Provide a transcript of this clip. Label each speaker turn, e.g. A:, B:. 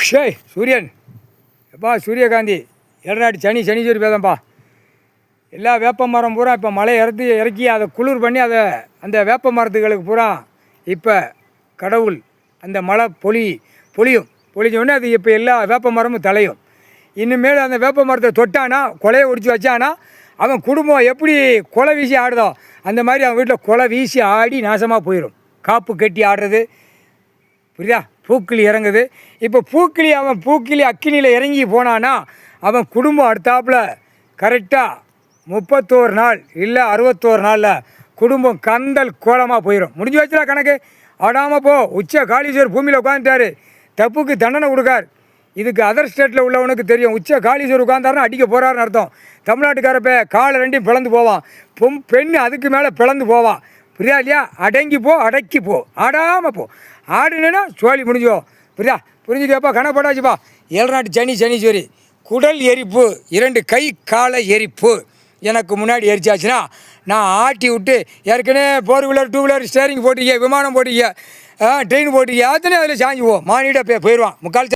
A: ஷேய் சூரியன் எப்பா சூரியகாந்தி எடநாட்டு சனீஸ்வரி பேதம்பா. எல்லா வேப்ப மரம் பூரா இப்போ மழை இறக்கி அதை குளிர் பண்ணி அதை அந்த வேப்ப மரத்துகளுக்கு பூரா இப்போ கடவுள் அந்த மழை பொழிஞ்சோடனே அது இப்போ எல்லா வேப்ப மரமும் தலையும். இனிமேல் அந்த வேப்ப மரத்தை தொட்டானா கொலையை ஒடிச்சு வச்சானா அவன் குடும்பம் எப்படி கொலை வீசி ஆடுதோ அந்த மாதிரி அவன் வீட்டில் கொலை வீசி ஆடி நாசமாக போயிடும். காப்பு கட்டி ஆடுறது புரியுதா? பூக்கிளி இறங்குது. இப்போ அவன் பூக்கிளி அக்கினியில் இறங்கி போனான்னா அவன் குடும்பம் அடுத்தாப்பில் கரெக்டாக 31 நாள் இல்லை 61 நாளில் குடும்பம் கந்தல் கோலமாக போயிடும். முடிஞ்சு வச்சுடா கணக்கு. ஆடாமல் போ. உச்ச காளீஸ்வரர் பூமியில் உட்காந்துட்டாரு, தப்புக்கு தண்டனை கொடுக்கார். இதுக்கு அதர் ஸ்டேட்டில் உள்ளவனுக்கு தெரியும். உச்ச காளீஸ்வரர் உட்காந்தாருன்னு அடிக்க போகிறாருன்னு அர்த்தம். தமிழ்நாட்டுக்காரப்ப காலை ரெண்டையும் பிளந்து போவான். பெண்ணு அதுக்கு மேலே பிளந்து போவான். புரியா இல்லையா? அடங்கி போ, அடக்கி போ, ஆடாமல் போ. ஆடுனா சோழி முடிஞ்சோ. புரியா? புரிஞ்சுக்கப்பா, கணப்படாச்சுப்பா. ஏழநாட்டு சனீஸ்வரி குடல் எரிப்பு, 2 கை காலை எரிப்பு எனக்கு முன்னாடி எரிச்சாச்சுன்னா நான் ஆட்டி விட்டு ஏற்கனவே 4 வீலர் 2 வீலர் ஸ்டேரிங் போட்டிருக்கேன், விமானம் போட்டிருக்கேன், ட்ரெயின் போட்டிருக்கேன், அத்தனை அதில் சாஞ்சி போ மானிட போயிடுவான். முக்கால்